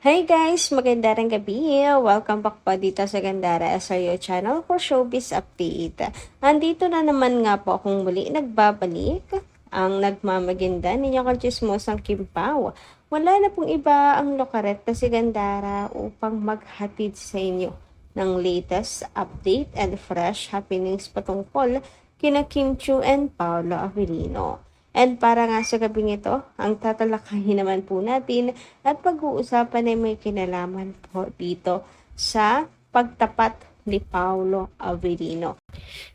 Hi guys! Magandang gabi! Welcome back po dito sa Gandara SRO channel for Showbiz Update. Andito na naman nga po akong muli nagbabalik ang nagmamaganda ninyong kachismosang Kim Pao. Wala na pong iba ang lokaret na si Gandara upang maghatid sa inyo ng latest update and fresh happenings patungkol kina Kim Chiu and Paolo Avellino. And para nga sa gabing ito, ang tatalakayin naman po natin at pag-uusapan ay may kinalaman po dito sa pagtapat ni Paolo Avellino.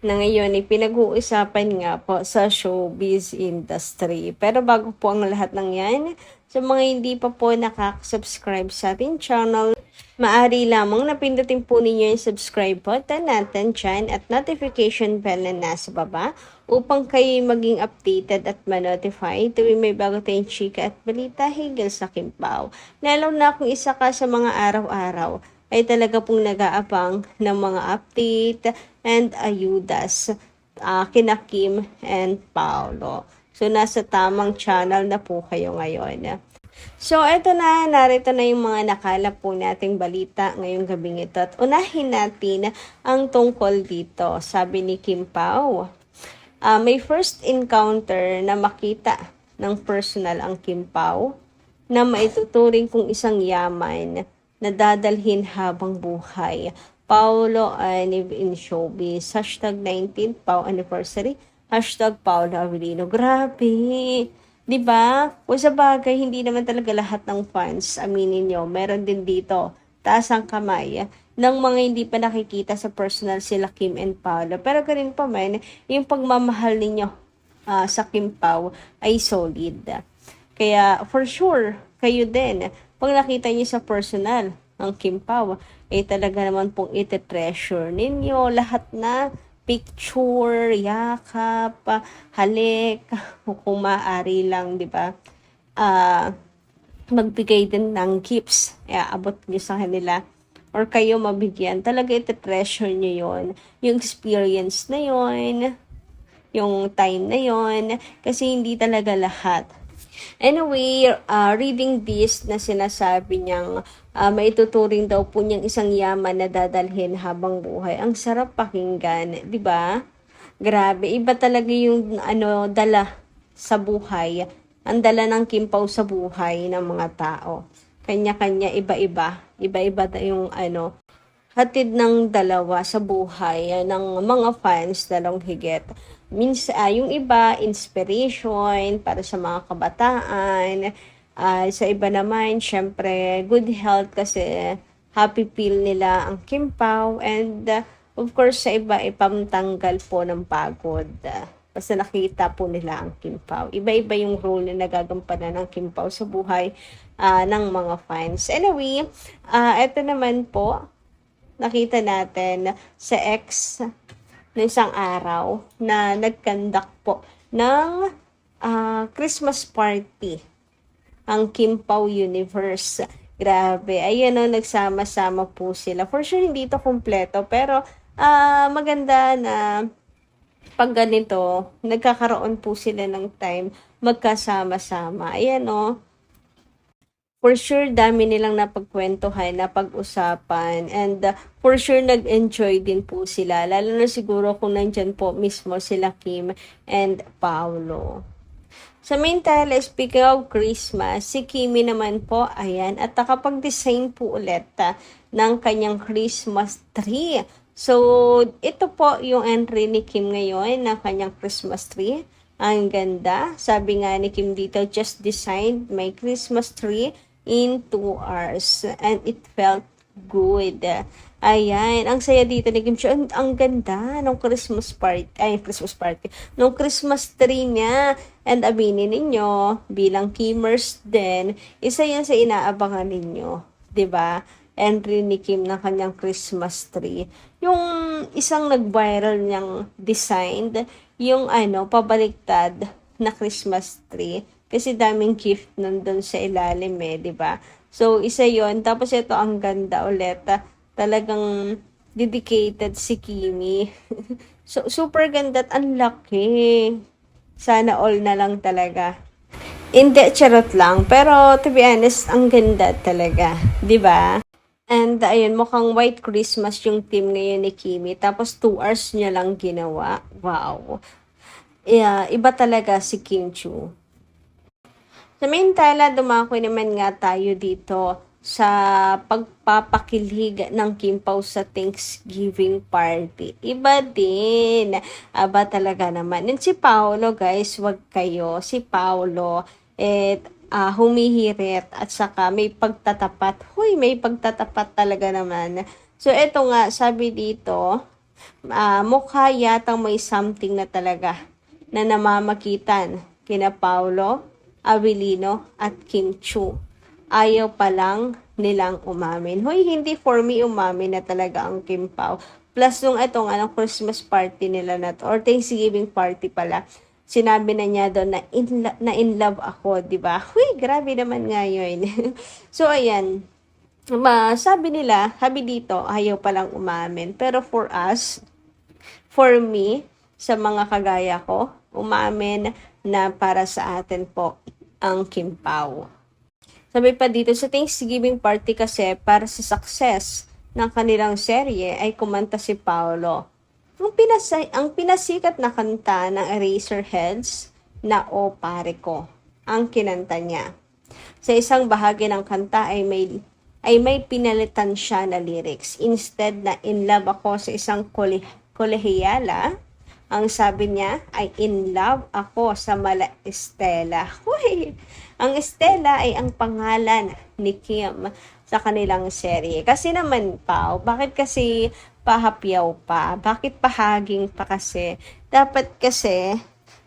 Na ngayon ay pinag-uusapan nga po sa showbiz industry. Pero bago po ang lahat ng yan, sa mga hindi pa po nakaka-subscribe sa ating channel, maaari lamang napindutin po ninyo yung subscribe button natin dyan at notification bell na nasa baba upang kayo maging updated at ma-notify tuwing may bago tayong chika at balita higil sa Kim Pao. Lalo na kung isa ka sa mga araw-araw ay talaga pong nag-aabang ng mga update and ayudas kina Kim and Paolo. So, nasa tamang channel na po kayo ngayon. So, eto na, narito na yung mga nakalap po nating balita ngayong gabing ito. At unahin natin ang tungkol dito. Sabi ni Kim Pao, may first encounter na makita ng personal ang Kim Pao na maituturing kung isang yaman na dadalhin habang buhay. Paolo Aniv in Showbiz. Hashtag 19th Pao Anniversary. Hashtag Paolo Avellino. Grabe! Diba? Kung sa bagay, hindi naman talaga lahat ng fans, aminin nyo, meron din dito, taas ang kamay, ng mga hindi pa nakikita sa personal sila Kim and Paolo. Pero ganun pa man, yung pagmamahal ninyo sa Kim Pao ay solid. Kaya for sure, kayo din, pag nakita niyo sa personal ang Kim Pao, ay talaga naman pong ite-treasure ninyo lahat na picture, yakap, halik, kung maaari lang, di ba? Magbigay din ng gifts, abot niyo sa kanila, or kayo mabigyan, talaga ite-treasure niyo yon, yung experience na yon, yung time na yon, kasi hindi talaga lahat. Anyway, reading this na sinasabi niyang maituturing daw po niyang isang yaman na dadalhin habang buhay. Ang sarap pakinggan, di ba? Grabe, iba talaga yung dala sa buhay. Ang dala ng Kim Pao sa buhay ng mga tao. Kanya-kanya, iba-iba. Iba-iba yung hatid ng dalawa sa buhay ng mga fans dalawang higit. Yung iba, inspiration para sa mga kabataan. Sa iba naman, syempre, good health kasi happy feel nila ang Kim Pao. And of course, sa iba, ipamtanggal po ng pagod. Basta nakita po nila ang Kim Pao. Iba-iba yung role na nagagampanan ng Kim Pao sa buhay ng mga fans. Anyway, eto naman po, nakita natin sa X na isang araw na nag-conduct po ng Christmas party ang Kim Pao Universe. Grabe, ayan o, nagsama-sama po sila. For sure, hindi ito kompleto, pero maganda na pag ganito, nagkakaroon po sila ng time magkasama-sama. Ayan o, for sure, dami nilang napagkwentuhan, napag-usapan, and for sure, nag-enjoy din po sila. Lalo na siguro kung nandyan po mismo sila Kim and Paolo. Sa meantime, speaking of Christmas, si Kimi naman po, ayan, at nakapag-design po ulit ng kanyang Christmas tree. So, ito po yung entry ni Kim ngayon ng kanyang Christmas tree. Ang ganda. Sabi nga ni Kim dito, just designed my Christmas tree in 2 hours and it felt good. Ayan, ang saya dito ni Kim Chiu. Ang ganda ng Christmas party, nung Christmas tree niya. And aminin ninyo, bilang Kimmers din, isa yan sa inaabangan ninyo, 'di ba? Entry ni Kim ng kanyang Christmas tree. Yung isang nag-viral niyang designed, yung pabaliktad na Christmas tree. Kasi daming gift nandun sa ilalim di ba? So, isa yon. Tapos ito, ang ganda ulit. Talagang dedicated si Kimi. So, super ganda at ang laki. Sana all na lang talaga. Hindi, charot lang. Pero, to be honest, ang ganda talaga. 'Di ba? And, ayun, mukhang White Christmas yung team ngayon ni Kimi. Tapos, 2 hours niya lang ginawa. Wow. Yeah, iba talaga si Kim Chu. Samantala, dumako naman nga tayo dito sa pagpapakilig ng Kimpaw sa Thanksgiving party. Iba din. Aba talaga naman. And si Paolo, guys, wag kayo. Si Paolo, humihirit at saka may pagtatapat. Huy, may pagtatapat talaga naman. So, eto nga, sabi dito, mukha yatang may something na talaga na namamagitan kina Paulo, Abilino at Kim Chu. Ayaw pa lang nilang umamin. Hoy, hindi for me umamin na talaga ang Kim Pao. Plus, nung itong Christmas party nila na to, or Thanksgiving party pala, sinabi na niya doon na in love ako, di ba? Huy, grabe naman nga yun. So, ayan. Sabi dito, ayaw palang umamin. Pero for me, sa mga kagaya ko, umamin na para sa atin po ang Kim Pao. Sabi pa dito, sa Thanksgiving party kasi, para sa success ng kanilang serye, ay kumanta si Paolo. Ang pinasikat na kanta ng Eraserheads na O Pare Ko, ang kinanta niya. Sa isang bahagi ng kanta ay may pinalitan siya na lyrics. Instead na in love ako sa isang kolehiyala, ang sabi niya ay in love ako sa Mala Estela. Huy! Ang Estela ay ang pangalan ni Kim sa kanilang serye. Kasi naman, Pao, bakit kasi pahapyaw pa? Bakit pahaging pa kasi? Dapat kasi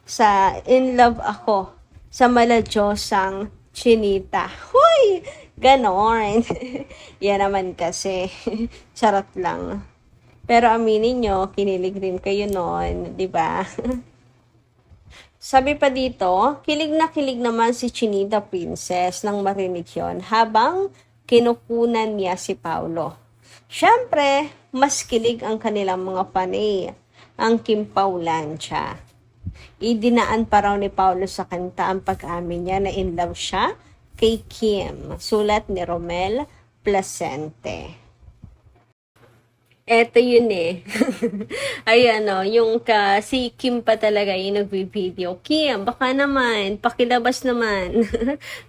sa in love ako sa Maladyosang Chinita. Huy! Ganon. Yan naman kasi. Charot lang. Pero aminin nyo, kinilig rin kayo noon, di ba? Sabi pa dito, kilig na kilig naman si Chinita Princess nang marinig yon habang kinukunan niya si Paulo. Siyempre, mas kilig ang kanilang mga panay, ang Kim Paulancia. Idinaan pa raw ni Paulo sa kanta ang pag-amin niya na in love siya kay Kim, sulat ni Romel Placente. Eto yun eh. Ayan o, si Kim pa talaga yung nagbi-video. Kim, baka naman, pakilabas naman.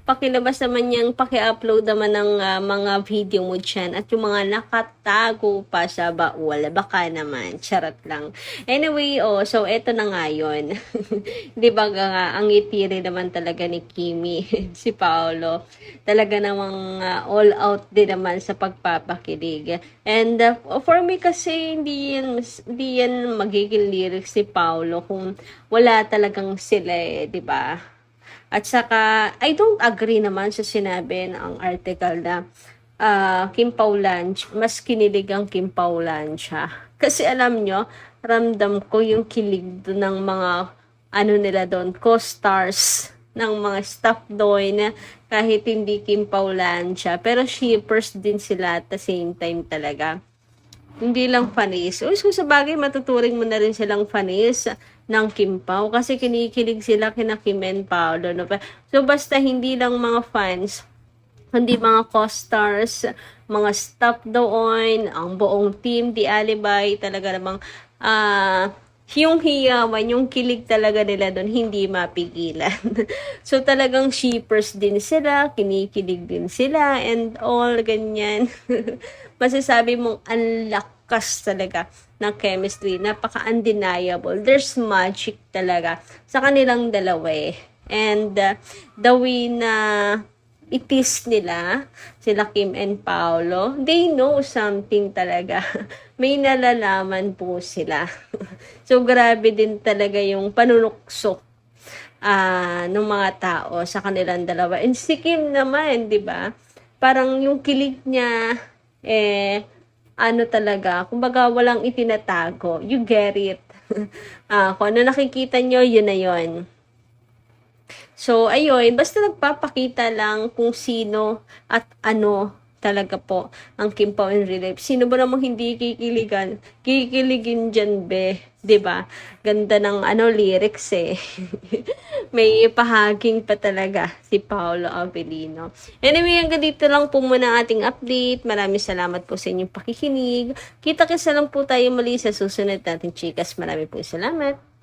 Pakilabas naman yung paki-upload naman ng mga video mo dyan. At yung mga nakatago pa sa baul, baka naman, charot lang. Anyway, so eto na nga yun. Di ba nga, ang itiri naman talaga ni Kimi, si Paolo. Talaga namang all out din naman sa pagpapakilig. And for me kasi hindi yan magiging lyrics si Paulo kung wala talagang sila 'di ba? At saka I don't agree naman sa sinabi ng article na Kim Paulanch, mas kinilig ang Kim Paulancia. Kasi alam nyo, ramdam ko yung kilig ng mga nila doon, co-stars ng mga staff doon kahit hindi Kim Paulancia. Pero shippers din sila at the same time talaga. Hindi lang fanis. So sa bagay, matuturing mo na rin silang fanis ng Kim Pao kasi kinikilig sila kina Kim and Paolo. No? So basta hindi lang mga fans, hindi mga co-stars, mga staff doon, ang buong team, The Alibay, talaga namang yung hiyawan, yung kilig talaga nila doon, hindi mapigilan. So talagang shippers din sila, kinikilig din sila, and all, ganyan. Masasabi mong ang lakas talaga ng chemistry, napaka-undeniable. There's magic talaga sa kanilang dalawa eh. And the way na itis nila, sila Kim and Paolo, they know something talaga. May nalalaman po sila. So, grabe din talaga yung panunukso ng mga tao sa kanilang dalawa. And si Kim naman, di ba? Parang yung kilig niya, talaga, kumbaga walang itinatago. You get it. Kung ano nakikita nyo, yun na yun. So, ayun, basta nagpapakita lang kung sino at ano talaga po ang Kim Pao in real life. Sino ba namang hindi kikiligan? Kikiligin dyan, be. 'Di ba? Ganda ng lyrics eh. May pahaging pa talaga si Paolo Avellino. Anyway, hanggang dito lang po muna ang ating update. Maraming salamat po sa inyong pakikinig. Kita-kisa lang po tayo muli sa susunod nating chikas. Maraming po salamat.